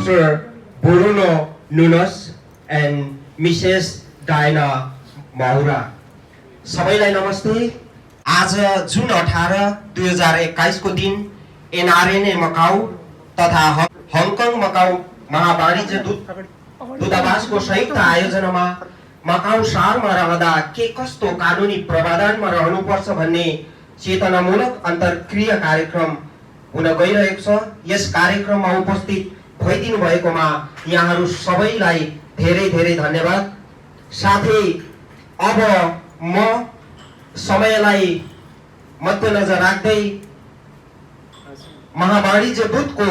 Mr. Bruno Nunes and Mrs. Diana Maura. सबैलाई नमस्ते। आज जुन 18, 2021 को दिन एनआरएनए मकाउ तथा हङकङ मकाउ महावाणिज्य दूतावासको संयुक्त आयोजनामा मकाउ शहरमा रहँदा के कस्तो कानुनी प्रावधानमा रहनुपर्छ भन्ने चेतनामूलक अन्तर्क्रिया कार्यक्रम हुन गइरहेको छ। यस कार्यक्रममा उपस्थित भइदिनु भएकोमा यहाँहरू सबैलाई धेरै धेरै धन्यवाद। साथै अब म समयलाई मध्यनजर राख्दै महावाणिज्य दूतको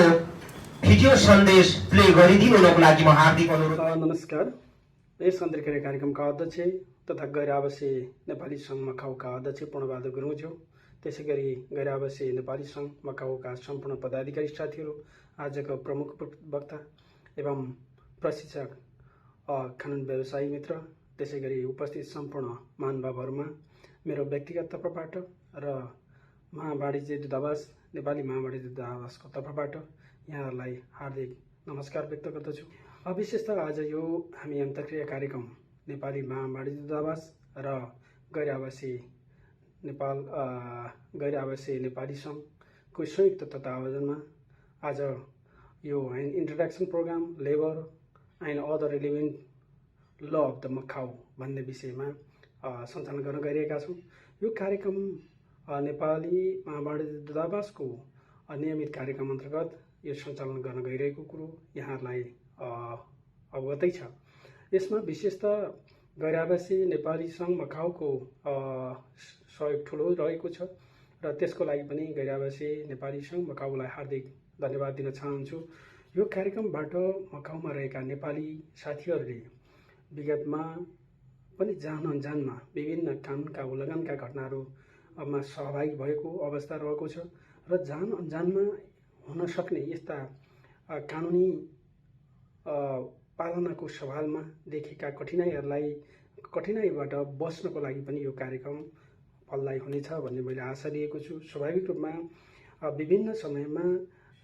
भिडियो सन्देश प्ले गरिदिनुको लागि म हार्दिक अनुरोध। नमस्कार। यस अन्तर्क्रिया कार्यक्रमका अध्यक्ष तथा गैर आवासीय नेपाली सङ्घ मकाउका अध्यक्ष पूर्णबहादुर गुरुङज्यू, त्यसैगरी गैर आवासीय नेपाली सङ्घ मकाउका सम्पूर्ण पदाधिकारी साथीहरू, आजका प्रमुख वक्ता एवं प्रशिक्षक कानुन व्यवसायी मित्र, त्यसैगरी उपस्थित सम्पूर्ण महानुभावहरूमा मेरो व्यक्तिगत तर्फबाट र महावाणिज्य दूतावास नेपाली महावाणिज्य दूतावासको तर्फबाट यहाँहरूलाई हार्दिक नमस्कार व्यक्त गर्दछु। विशेषतः आज यो हामी अन्तर्क्रिया कार्यक्रम नेपाली महावाणिज्य दूतावास र गैर आवासीय नेपाली सङ्घको संयुक्त तत्वावधानमा आज यो introduction program labour and other relevant law of the Macau भन्ने विषयमा सञ्चालन गर्न गइरहेका छौँ। यो कार्यक्रम नेपाली महावाणिज्य दूतावासको नियमित कार्यक्रम अन्तर्गत यो सञ्चालन गर्न गइरहेको कुरो यहाँहरूलाई अवगतै छ। यसमा विशेषतः गैर आवासीय नेपाली सङ्घ मकाउको सहयोग ठुलो रहेको छ र त्यसको लागि पनि गैर आवासीय नेपाली सङ्घ मकाउलाई हार्दिक धन्यवाद दिन चाहन्छु। यो कार्यक्रमबाट मकाउमा रहेका नेपाली साथीहरूले विगतमा पनि जान अनजानमा विभिन्न कानुनका उल्लङ्घनका घटनाहरूमा सहभागी भएको अवस्था रहेको छ र जान अनजानमा हुन सक्ने यस्ता कानुनी पालनाको सवालमा देखेका कठिनाइबाट बच्नको लागि पनि यो कार्यक्रम फलदायी हुनेछ भन्ने मैले आशा लिएको छु। स्वाभाविक रूपमा विभिन्न समयमा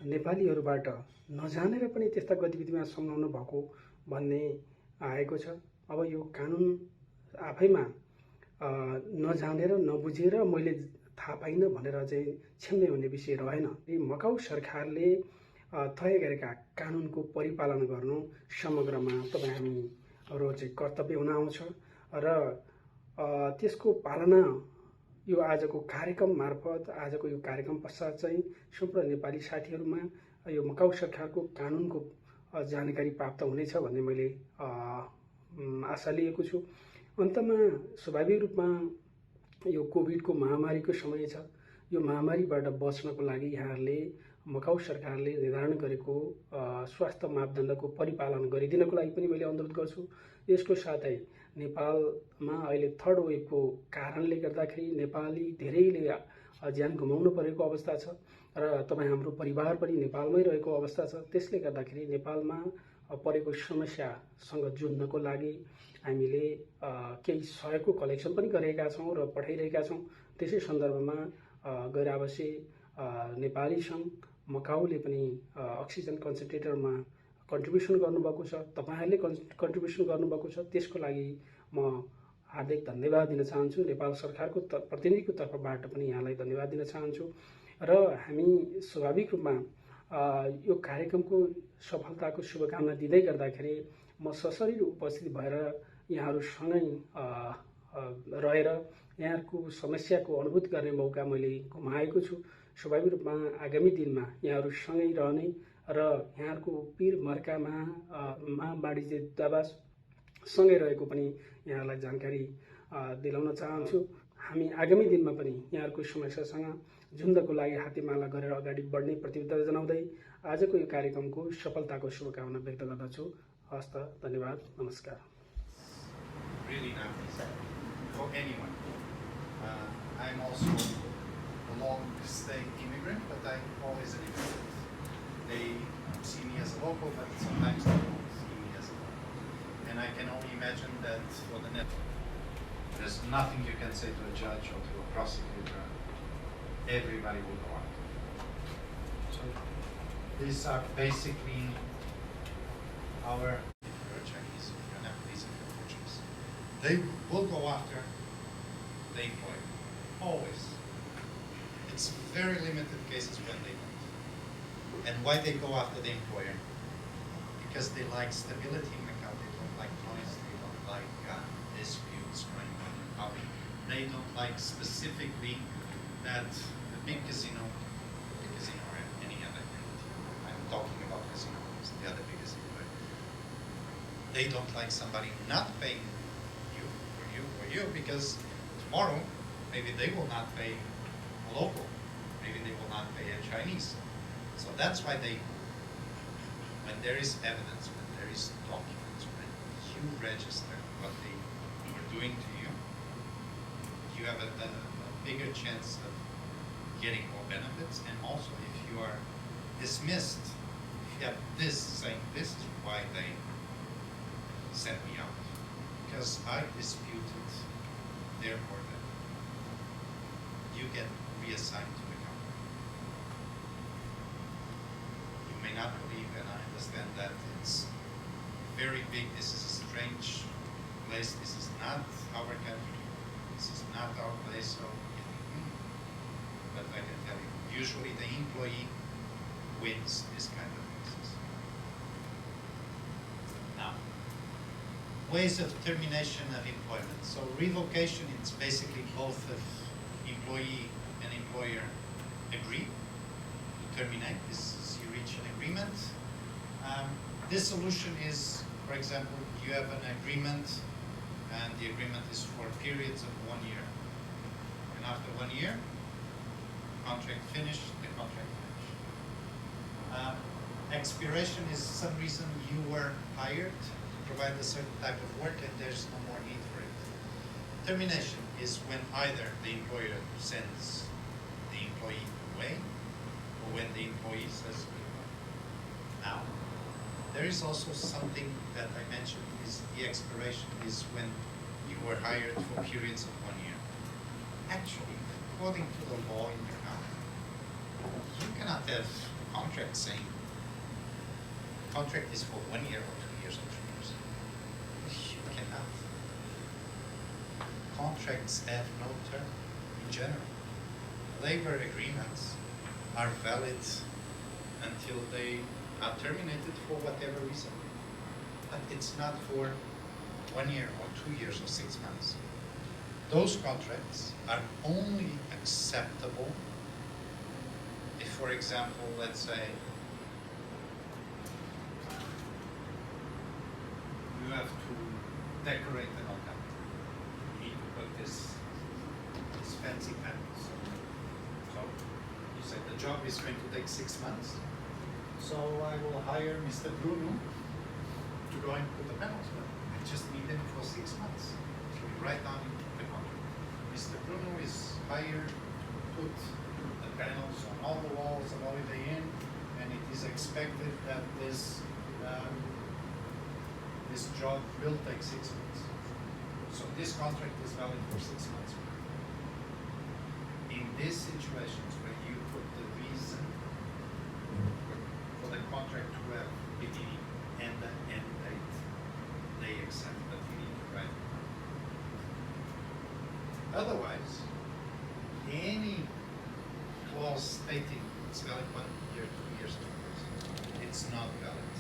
नेपालीहरूबाट नजानेर पनि त्यस्ता गतिविधिमा संलग्न भएको भन्ने आएको छ। अब यो कानुन आफैमा नजानेर नबुझेर मैले थाहा पाइनँ भनेर चाहिँ क्षम्य हुने विषय रहेन। मकाउ सरकारले तय गरेका कानुनको परिपालन गर्नु समग्रमा तपाईँ हामीहरू चाहिँ कर्तव्य हुन आउँछ र त्यसको पालना यो आजको कार्यक्रम मार्फत आजको यो कार्यक्रम पश्चात चाहिँ सम्पूर्ण नेपाली साथीहरूमा यो मकाउ सरकारको कानुनको जानकारी प्राप्त हुनेछ भन्ने मैले आशा लिएको छु। अन्तमा स्वाभाविक रूपमा यो कोभिडको महामारीको समय छ। यो महामारीबाट बच्नको लागि यहाँहरूले मकाउ सरकारले निर्धारण गरेको स्वास्थ्य मापदण्डको परिपालन गरिदिनको लागि पनि मैले अनुरोध गर्छु। यसको साथै नेपालमा अहिले थर्ड वेभको कारणले गर्दाखेरि नेपाली धेरैले ज्यान गुमाउनु परेको अवस्था छ र तपाईँ हाम्रो परिवार पनि नेपालमै रहेको अवस्था छ। त्यसले गर्दाखेरि नेपालमा परेको समस्यासँग जुझ्नको लागि हामीले केही सहयोगको कलेक्सन पनि गरेका छौँ र पठाइरहेका छौँ। त्यसै सन्दर्भमा गैर आवासीय नेपाली सङ्घ मकाउले पनि अक्सिजन कन्सन्ट्रेटरमा कन्ट्रिब्युसन गर्नुभएको छ, तपाईँहरूले कन्ट्रिब्युसन गर्नुभएको छ। त्यसको लागि म हार्दिक धन्यवाद दिन चाहन्छु। नेपाल सरकारको प्रतिनिधिको तर्फबाट पनि यहाँलाई धन्यवाद दिन चाहन्छु र हामी स्वाभाविक रूपमा यो कार्यक्रमको सफलताको शुभकामना दिँदै गर्दाखेरि म सशरीर उपस्थित भएर यहाँहरूसँगै रहेर यहाँहरूको समस्याको अनुभूति गर्ने मौका मैले गुमाएको छु। स्वाभाविक रूपमा आगामी दिनमा यहाँहरूसँगै रहने र यहाँहरूको पीर मर्कामा महावाणिज्य दूतावास सँगै रहेको पनि यहाँलाई जानकारी दिलाउन चाहन्छु। हामी आगामी दिनमा पनि यहाँहरूको समस्यासँग जुझ्नको लागि हातेमाला गरेर अगाडि बढ्ने प्रतिबद्धता जनाउँदै आजको यो कार्यक्रमको सफलताको शुभकामना व्यक्त गर्दछु। हस्त, धन्यवाद, नमस्कार। Really nice for anyone. I'm also a long-stay immigrant, but I'm always an immigrant. They see me as a local, but sometimes they don't see me as a local. And I can only imagine that for the next, there's nothing you can say to a judge or to a prosecutor. Everybody will go out. So these are basically our, if you're Chinese, if you're Nepalese, if you're Portuguese, they will go after the employer, always. It's very limited cases when they don't. And why they go after the employer? Because they like stability in Macau, they don't like noise, they don't like disputes going on in public. They don't like specifically that the big casino or any other entity, I'm talking about casino, it's the other big casino, but they don't like somebody not paying you, because tomorrow, maybe they will not pay a local, maybe they will not pay a Chinese. So that's why when there is evidence, when there is documents, when you register what they are doing to you, you have a bigger chance of getting more benefits. And also, if you are dismissed, if you have this saying this is why they sent me out, because I disputed their order, you get reassigned to the company. You may not believe, and I understand that it's very big. This is a strange place. This is not our country. This is not our place. So, but I can tell you, usually the employee wins this kind of cases. Now, ways of termination of employment. So revocation, it's basically both of employee and employer agree to terminate. This is, you reach an agreement. This solution is, for example, you have an agreement, and the agreement is for periods of 1 year. And after 1 year, contract finished, the contract finished. Expiration is some reason you were hired to provide a certain type of work and there's no more need for it. Termination is when either the employer sends the employee away or when the employee says goodbye. Now, there is also something that I mentioned, is the expiration is when you were hired for periods of 1 year. Actually, according to the law in Macau, you cannot have a contract saying the contract is for 1 year or 2 years or 3 years. You cannot. Contracts have no term in general. Labor agreements are valid until they are terminated for whatever reason. But it's not for 1 year or 2 years or 6 months. Those contracts are only acceptable if, for example, let's say you have to decorate an hotel. You need to put this fancy panels. So you say the job is going to take 6 months. So I will hire Mr. Bruno to go and put the panels. But I just need him for 6 months. So you write down the contract. Mr. Bruno is hired to put the panels on all the walls of Holiday Inn, and it is expected that this job will take 6 months. So this contract is valid for 6 months. In these situations where you put the reason for the contract to have beginning and the end date, they accept, but you need to write it. Otherwise, any clause stating it's valid 1 year, 2 years, 3 years, it's not valid.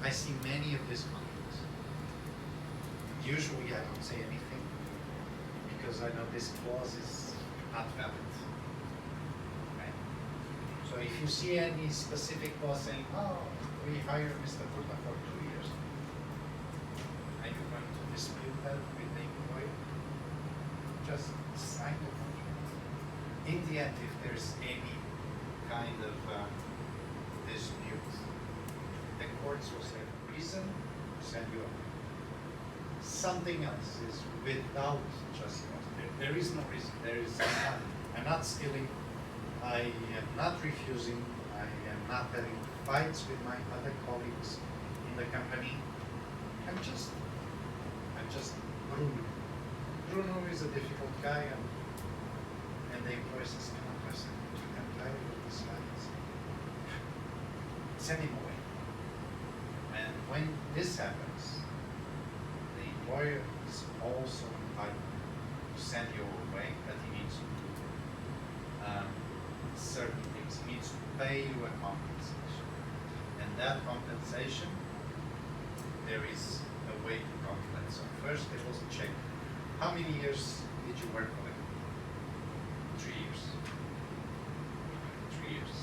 I see many of these contracts. Usually I don't say anything because I know this clause is not valid. Okay? So if you see any specific clause saying, oh, we hired Mr. Puta for 2 years, are you going to dispute that with the employer? Just sign the contract. In the end, if there's any kind of dispute, the courts will say the reason, send you up. Something else is without just cause. There is no reason. There is not. I'm not stealing. I am not refusing. I am not having fights with my other colleagues in the company. I'm just Bruno. Bruno is a difficult guy, and the employer says, "Come on, person, I'm tired of this guy. Send him away." And when this happens, the employer is also entitled to send you away, but he needs to do certain things. He needs to pay you a compensation. And that compensation, there is a way to calculate. So first they will check, how many years did you work for them? 3 years. 3 years.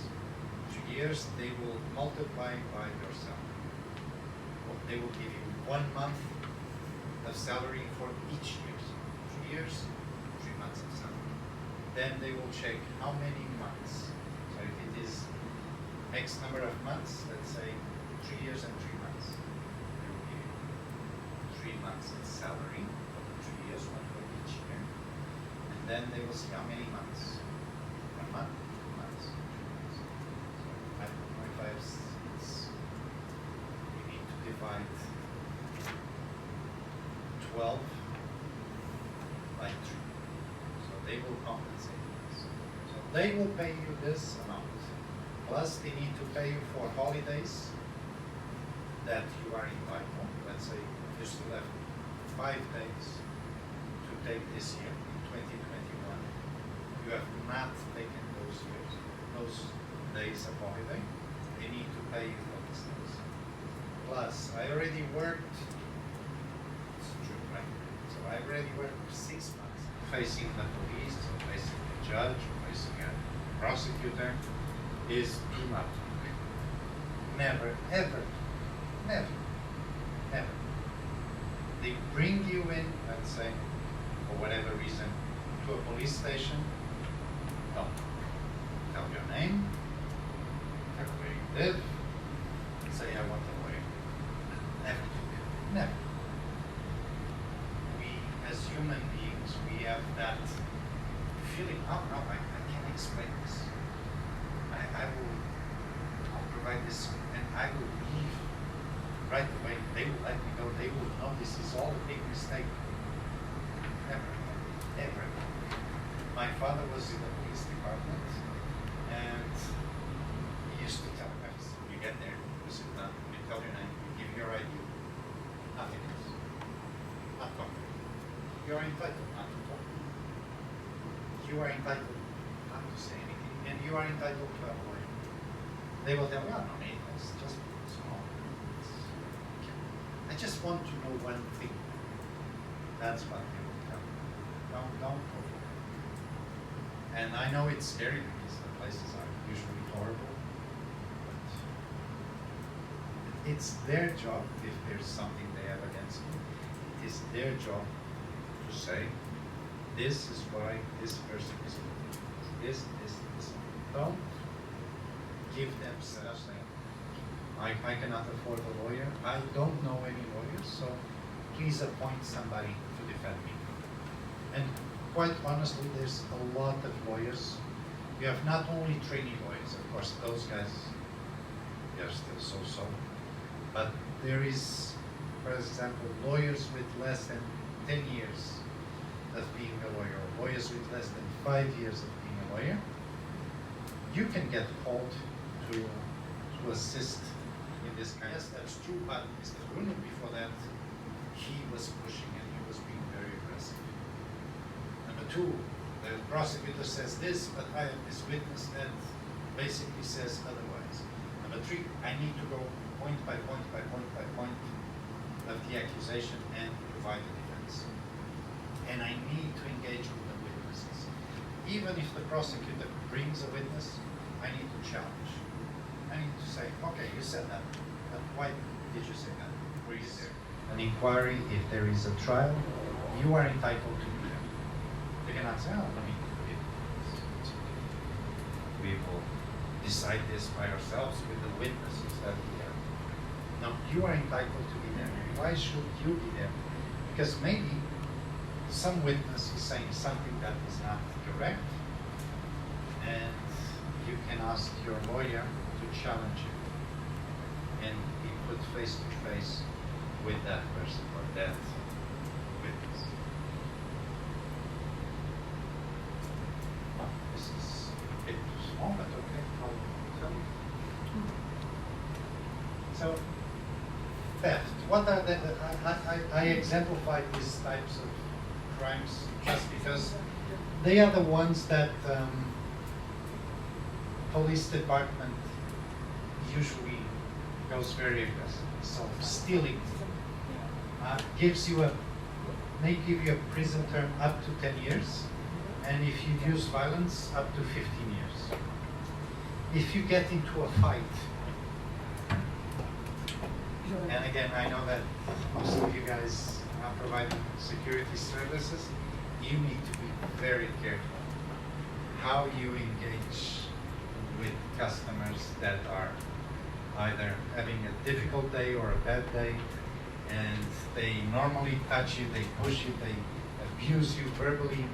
3 years, they will multiply by your salary. Well, they will give you 1 month of salary for each year. So 3 years, 3 months of salary. Then they will check how many months. So if it is X number of months, let's say 3 years and 3 months, they will give you 3 months of salary for the 3 years, one for each year. And then they will see how many months. 1 month, 2 months, 3 months. So 5.5, you need to divide 12 by 3. So they will compensate this. So they will pay you this amount. Plus they need to pay you for holidays that you are entitled. Let's say you still have 5 days to take this year, in 2021. You have not taken those years, those days of holiday. They need to pay you for these days. Plus, I already worked, it's true, right? So I already worked 6 months facing the police, or facing the judge, or facing a prosecutor is too much. Never, ever, never, never. They bring you in, let's say, for whatever reason, to a police station. Don't tell your name, tell where you live, say I want a lawyer. Never do that. Never. We, as human beings, we have that feeling, oh no, I can't explain this. I'll provide this, and I will leave right away. They will let me go. They will know this is all a big mistake. Never, ever. My father was in the police department, and he used to tell us, you get there, you sit down, you tell your name, you give your ID, nothing else. Not talking. You are entitled not to talk. You are entitled not to say anything, and you are entitled to have a lawyer. They will tell me, oh, no need, it's just small. I just want to know one thing. That's what they will tell me. Don't go for it. And I know it's scary because the places are usually horrible, but it's their job, if there's something they have against you, it is their job to say, this is why this person is guilty. This. Don't give them such thing. I cannot afford a lawyer. I don't know any lawyers, so please appoint somebody to defend me. And quite honestly, there's a lot of lawyers. You have not only trainee lawyers, of course, those guys, they're still so-so. But there is, for example, lawyers with less than 10 years of being a lawyer, or lawyers with less than 5 years of being a lawyer. You can get called to assist in this kind. Yes, that's true, but Mr. Bruno, before that, he was pushing and he was being very aggressive. Number 2, the prosecutor says this, but I have this witness that basically says otherwise. Number 3, I need to go point by point by point by point of the accusation and provide a defense. And I need to engage with the witnesses. Even if the prosecutor brings a witness, I need to challenge. I need to say, okay, you said that, but why did you say that? Were you there? An inquiry, if there is a trial, you are entitled to be there. They cannot say, oh, we will decide this by ourselves with the witnesses that we have. No, you are entitled to be there. Why should you be there? Because maybe some witness is saying something that is not correct, and you can ask your lawyer to challenge it and be put face to face with that person or that witness. This is a bit too small, but okay, I'll tell you. So theft. What are the, I exemplify these types of crimes just because they are the ones that police department usually goes very aggressive. So stealing gives you may give you a prison term up to 10 years, and if you use violence, up to 15 years. If you get into a fight, and again, I know that most of you guys are providing security services, you need to be very careful how you engage with customers that are either having a difficult day or a bad day, and they normally touch you, they push you, they abuse you verbally.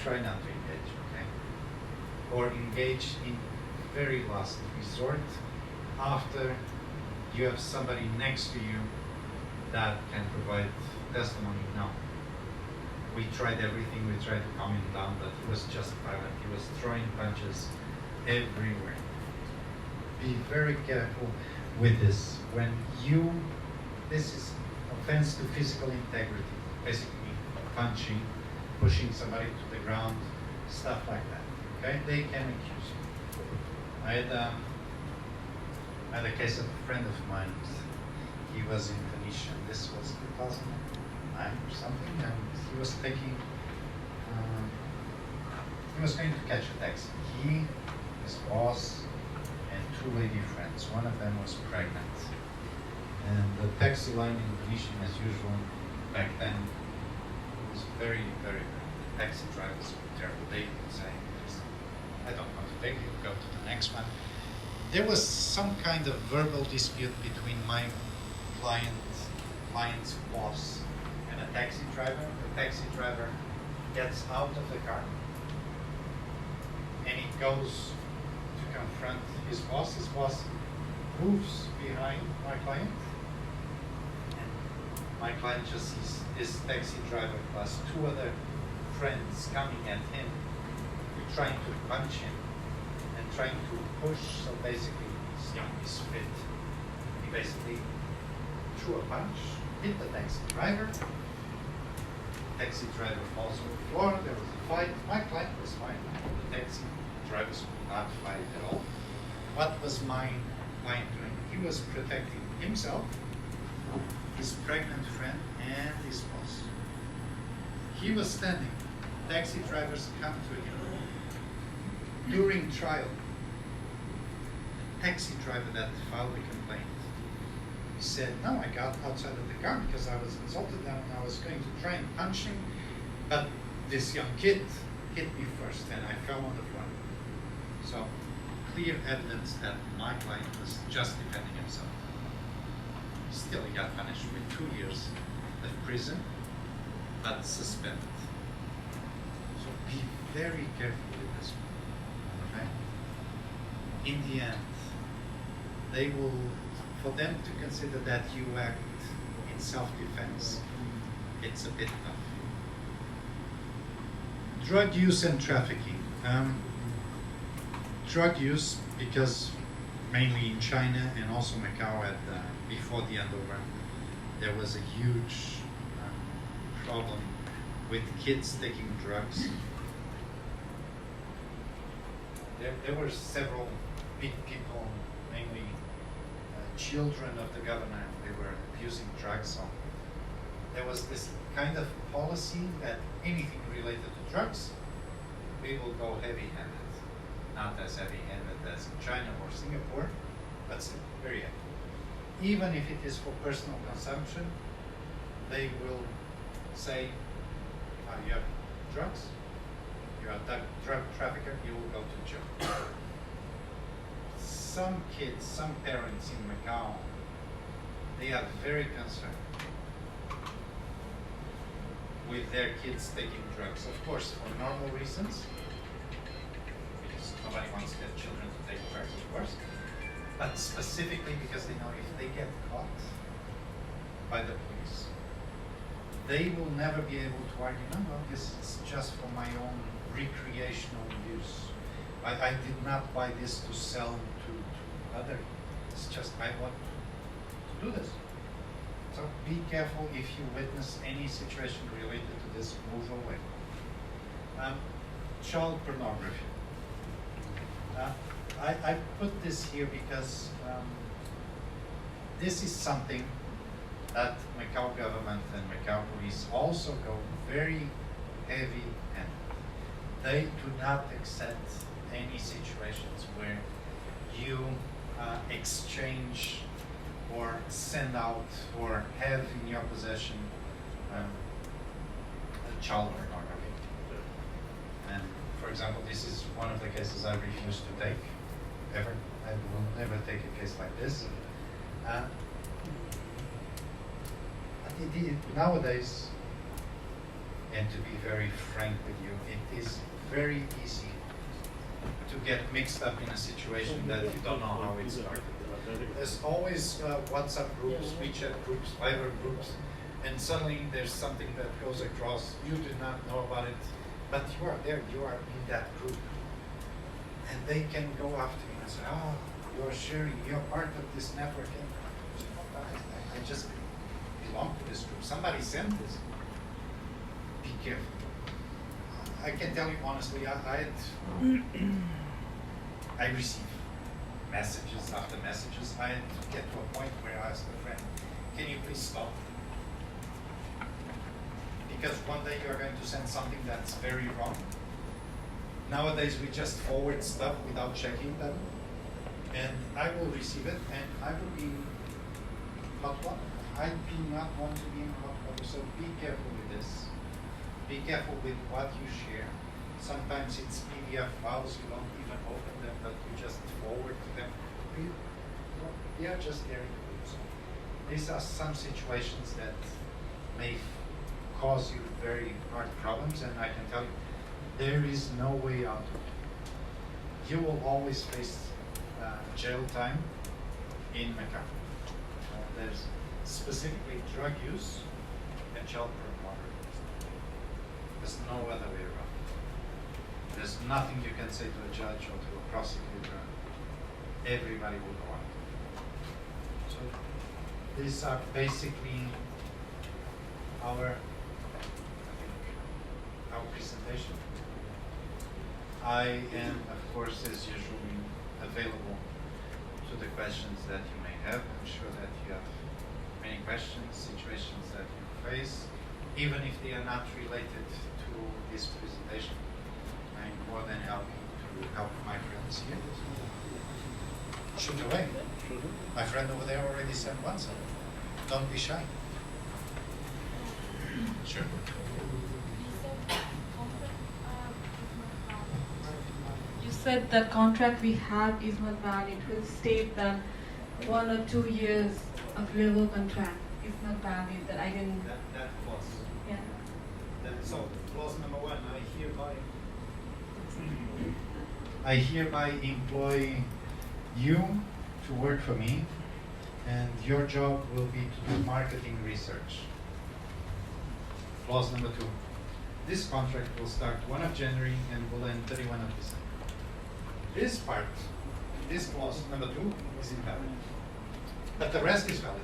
Try not to engage, okay? Or engage in very last resort after you have somebody next to you that can provide testimony. No. We tried everything, we tried to calm him down, but he was just violent. He was throwing punches everywhere. Be very careful with this. This is offense to physical integrity, basically punching, pushing somebody to the ground, stuff like that. Okay, they can accuse you. I had a case of a friend of mine. He was in Tunisia. This was 2009 or something, and he was taking. He was going to catch a taxi. He, his boss, and two lady friends. One of them was pregnant. And the taxi line in Tunisia, as usual, back then, was very, very bad. The taxi drivers were terrible. They would say, I don't want to take you, go to the next one. There was some kind of verbal dispute between my client's boss and a taxi driver. The taxi driver gets out of the car and he goes to confront his boss. His boss moves behind my client, and my client just sees this taxi driver plus two other friends coming at him, trying to punch him and trying to push. So basically, he's fit. He basically threw a punch, hit the taxi driver. Taxi driver falls on the floor. There was a fight. My client was fine. The taxi drivers could not fight at all. What was my client doing? He was protecting himself, his pregnant friend, and his boss. He was standing. Taxi drivers come to him. During trial, the taxi driver that filed the complaint, he said, no, I got outside of the car because I was insulted and I was going to try and punch him, but this young kid hit me first and I fell on the floor. So, clear evidence that my client was just defending himself. Still, he got punished with 2 years of prison, but suspended. So be very careful with this one. Okay? In the end, they will, for them to consider that you act in self-defense, it's a bit tough. Drug use and trafficking. Drug use, because mainly in China and also Macau before the handover, there was a huge problem with kids taking drugs. There were several big people, mainly children of the governor, they were abusing drugs. So there was this kind of policy that anything related to drugs, we will go heavy-handed. Not as heavy-handed as in China or Singapore, but still very heavy. Even if it is for personal consumption, they will say, you have drugs, you're a drug trafficker, you will go to jail. Some kids, some parents in Macau, they are very concerned with their kids taking drugs. Of course, for normal reasons, because nobody wants their children to take drugs, of course, but specifically because they know if they get caught by the police, they will never be able to argue, no, this is just for my own recreational use. I did not buy this to sell to other. It's just I want to do this. So be careful if you witness any situation related to this, move away. Child pornography. I put this here because this is something that Macau government and Macau police also go very heavy and they do not accept any situations where you exchange or send out or have in your possession a child pornography. And for example, this is one of the cases I refuse to take ever. I will never take a case like this. Nowadays, and to be very frank with you, it is very easy to get mixed up in a situation that you don't know how it started. There's always WhatsApp groups, WeChat groups, Viber groups, and suddenly there's something that goes across. You do not know about it, but you are there, you are in that group. And they can go after you and say, oh, you're sharing, you're part of this network. And I just belong to this group. Somebody sent this. Be careful. I can tell you honestly, I receive messages after messages. I had to get to a point where I asked a friend, can you please stop? Because one day you're going to send something that's very wrong. Nowadays we just forward stuff without checking them. And I will receive it and I will be hot water. I do not want to be in hot water, so be careful with this. Be careful with what you share. Sometimes it's PDF files, you don't even open them, but you just forward to them. They are just there. So these are some situations that may cause you very hard problems, and I can tell you, there is no way out. You will always face jail time in Macau. There's specifically drug use and child pornography. There's no other way around. There's nothing you can say to a judge or to a prosecutor. Everybody will go on. So these are basically our presentation. I am, of course, as usual, available to the questions that you may have. I'm sure that you have many questions, situations that you face, even if they are not related to this presentation. I'm more than happy to help my friends here. Shoot away. My friend over there already sent one, so don't be shy. Sure. You said that contract we have is not valid. It will state that 1 or 2 years of labor contract is not valid. That I didn't. That clause. Yeah. So clause number 1, I hereby employ you to work for me, and your job will be to do marketing research. Clause number 2. This contract will start 1 of January and will end 31 of December. This part, this clause number 2 is invalid, but the rest is valid.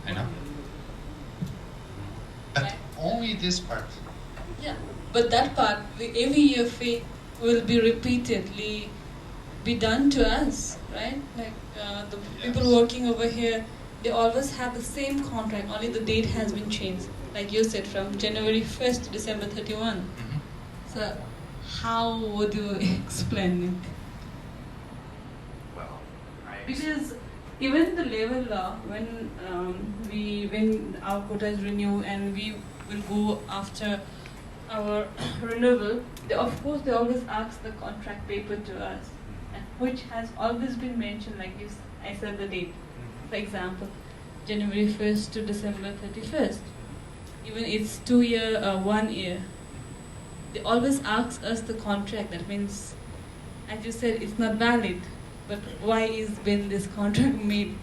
I know. But only this part. Yeah, but that part, every year fee will be repeatedly be done to us, right? Like the people working over here, they always have the same contract, only the date has been changed. Like you said, from January 1st to December 31. Mm-hmm. So how would you explain it? Well, Because even the labor law, when our quota is renewed and we will go after our renewal, they always ask the contract paper to us, and which has always been mentioned, like I said the date. For example, January 1st to December 31st. Even it's 2 year or 1 year. They always ask us the contract. That means, as you said, it's not valid. But why is been this contract made?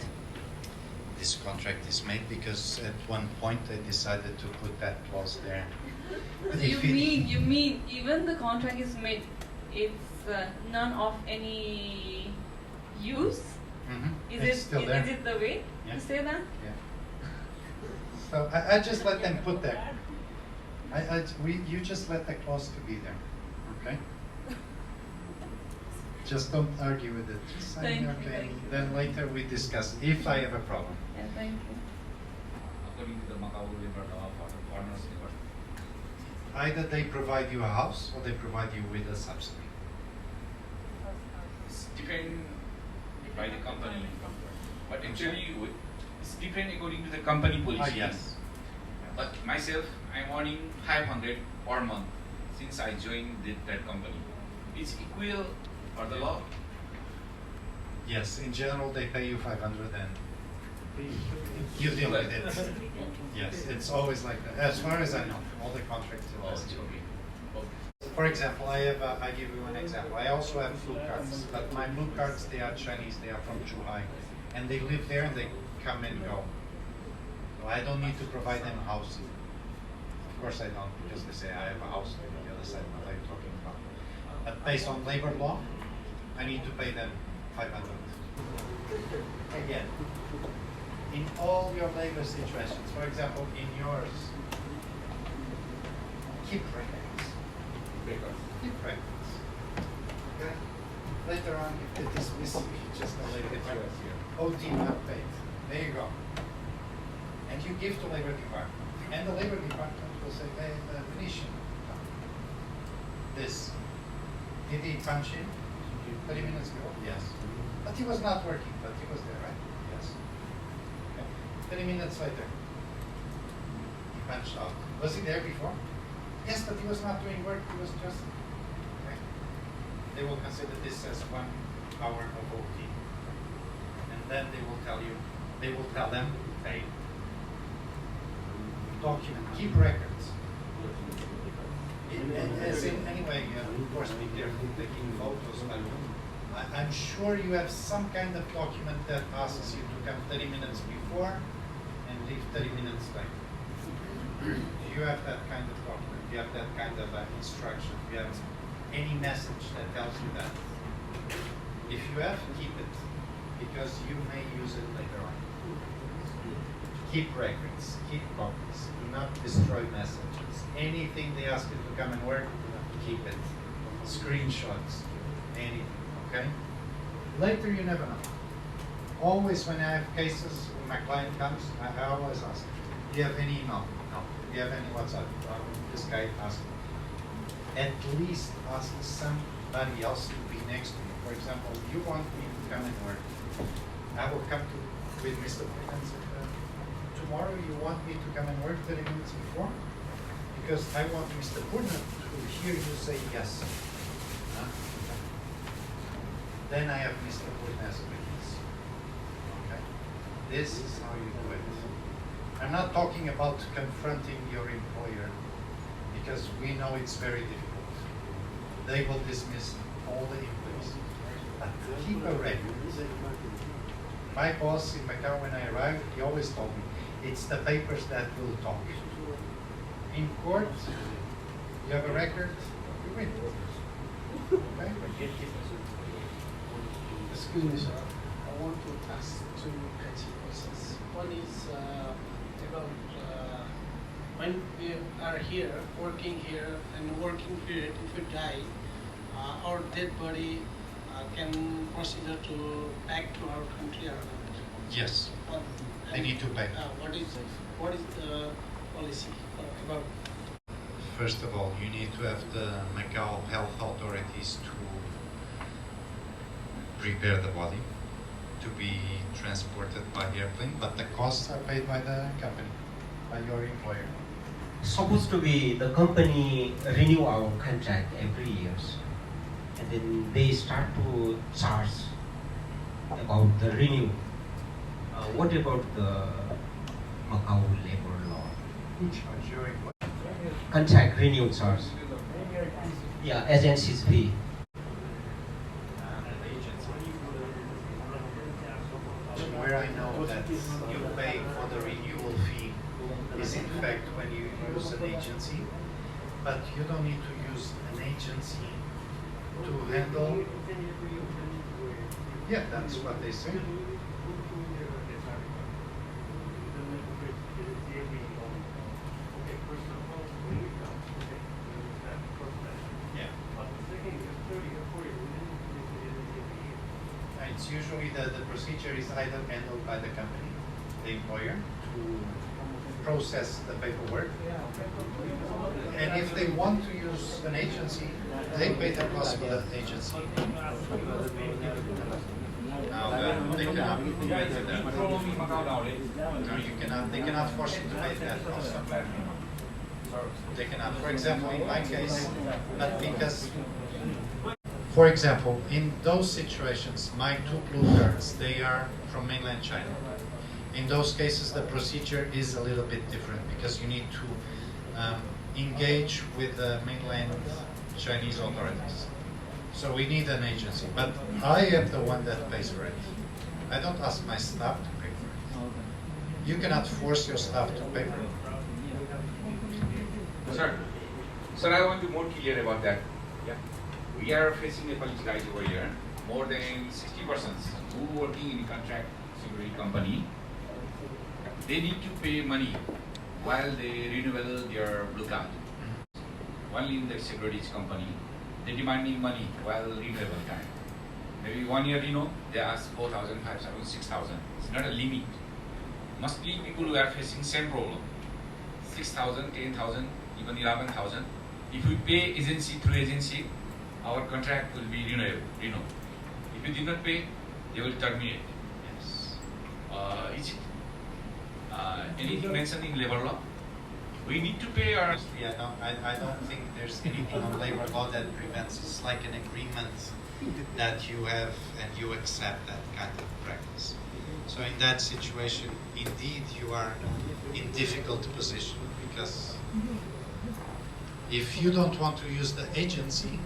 This contract is made because at one point I decided to put that clause there. But So you mean even the contract is made, it's none of any use. It's still there. Is it the way Yeah. to say that? Yeah. So I just let them put there. You just let the clause to be there, okay? Just don't argue with it. Just Thank sign you, okay. thank you. Then later we discuss if I have a problem. Yeah, thank you. According to the Macau liver law for the foreigners liver. Either they provide you a house or they provide you with a subsidy. It's depend by the company. But actually, it's different according to the company policy. Yes. But myself, I'm earning 500 per month since I joined that company. It's equal for the law. Yes, in general they pay you 500 and you deal with it. Yes, it's always like that. As far as I know, all the contracts are Oh, this. okay. Okay. For example, I give you an example. I also have blue cards, but my blue cards, they are Chinese, they are from Zhuhai, and they live there and they come and go. So I don't need to provide them housing. Of course I don't, because they say I have a house on the other side, what are you talking about? But based on labor law, I need to pay them 500. Again, in all your labor situations, for example, in yours, keep records. Keep records. Okay? Later on, if they dismiss you, you just go later. OT not paid. There you go. And you give to labor department. And the labor department will say, hey, the Venetian, this, did he punch in 30 minutes ago? Yes. But he was not working, but he was there, right? Yes. Okay. 30 minutes later, he punched out. Was he there before? Yes, but he was not doing work, he was just, okay. They will consider this as 1 hour of OT. And then they will tell you, they will tell them, hey, document, keep records. As in, anyway, of course, be careful taking photos, but I'm sure you have some kind of document that asks you to come 30 minutes before and leave 30 minutes later. Do you have that kind of document? Do you have that kind of instruction? Do you have any message that tells you that? If you have, keep it, because you may use it later on. Keep records, keep copies, do not destroy messages. Anything they ask you to come and work, keep it. Screenshots, anything, okay? Later you never know. Always when I have cases, when my client comes, I always ask, do you have any email? No. Do you have any WhatsApp? This guy asked me. At least ask somebody else to be next to you. For example, you want me to come and work. I will come with Mr. Prevalent and say, tomorrow you want me to come and work 30 minutes before? Because I want Mr. Purna to hear you say yes. Then I have Mr. Purna's witness. Okay? This is how you do it. I'm not talking about confronting your employer, because we know it's very difficult. They will dismiss all the employees. But keep a record. My boss in Macau, when I arrived, he always told me, it's the papers that will talk. In court, you have a record, you win. Okay? Excuse me, sir. I want to ask two questions. One is about when we are here, working here, and working period, if we die, our dead body can consider to back to our country or not? Yes, they need to pay. What is the policy about? First of all, you need to have the Macau health authorities to prepare the body to be transported by airplane, but the costs are paid by the company, by your employer. Supposed to be the company renew our contract every years, and then they start to charge about the renew. What about the Macau labor law? Who charge your employer? Contract renew charge. Yeah, agency's fee. Where I know that you pay for the renewal fee is in fact when you use an agency, but you don't need to use an agency to handle. Yeah, that's what they say. Yeah. It's usually the procedure is either handled by the company, the employer, to process the paperwork. And if they want to use an agency, they pay the cost for the agency. Now, they cannot pay that. No, you cannot. They cannot force you to pay that cost. They cannot. For example, in my case, but because, for example, in those situations, my two blue cards, they are from mainland China. In those cases, the procedure is a little bit different because you need to engage with the mainland Chinese authorities. So we need an agency, but I am the one that pays for it. I don't ask my staff to pay for it. You cannot force your staff to pay for it. Sir, I want to be more clear about that. Yeah. We are facing Nepalese guys over here, more than 60% who working in a contract security company. They need to pay money while they renew their blue card. While in the securities company, they demanding money while renewable time. Maybe 1 year, they ask 4,000, 5,000, 6,000. It's not a limit. Mostly people who are facing same problem. 6,000, 10,000, even 11,000. If we pay agency through agency, our contract will be renewed. If you did not pay, they will terminate. Yes. Is it anything mentioned in labor law? We need to pay our. Yeah, I don't think there's anything on labor law that prevents. It's like an agreement that you have and you accept that kind of practice. So in that situation, indeed, you are in difficult position because if you don't want to use the agency,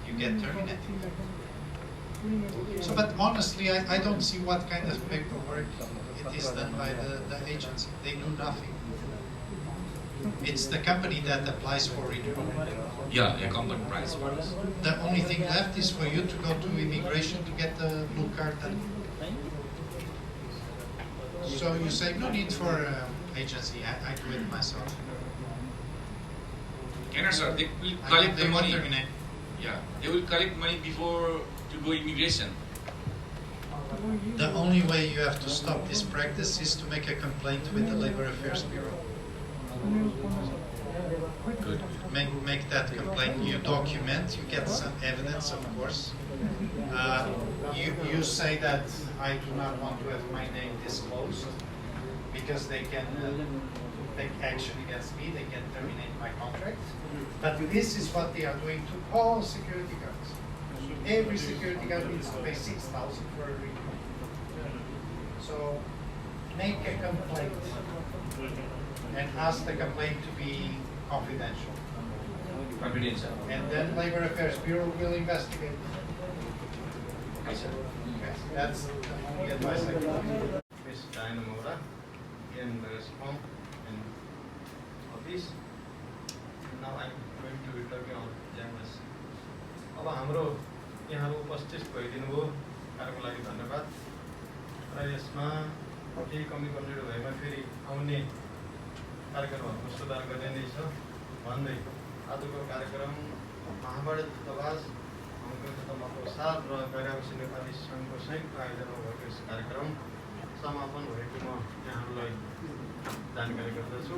you get terminated. So, but honestly, I don't see what kind of paperwork it is done by the agency. They do nothing. It's the company that applies for renewal. Yeah, a company price for us. The only thing left is for you to go to immigration to get the blue card done. So you say no need for agency. I do it myself. Sir, they will collect the money. Terminate. Yeah, they will collect money before to go immigration. The only way you have to stop this practice is to make a complaint with the Labor Affairs Bureau. Good. Make that complaint. You document. You get some evidence, of course. You say that I do not want to have my name disclosed because they can take action against me. They can terminate my contract. But this is what they are doing to all security guards. Every security guard needs to pay 6,000 for a renewal. So make a complaint and ask the complaint to be confidential. Confidential. And then Labor Affairs Bureau will investigate. Okay, sir. Yes, that's the only advice I can give. Miss Diana Mora, in the response in office. Now I'm going to be talking on Jamus. अब हाम्रो यहाँ उपस्थित भइदिनु भयो कार्यको लागि धन्यवाद र यसमा केही कमी कमजोरी भएमा फेरि आउने कार्यक्रमहरूको सुधार गर्ने नै छ भन्दै आजको कार्यक्रम महाभारत आवाज हाम्रो साथ र गैरावासी नेपाली सङ्घको संयुक्त आयोजनमा भएको यस कार्यक्रम समापन भएको म यहाँहरूलाई जानकारी गर्दछु।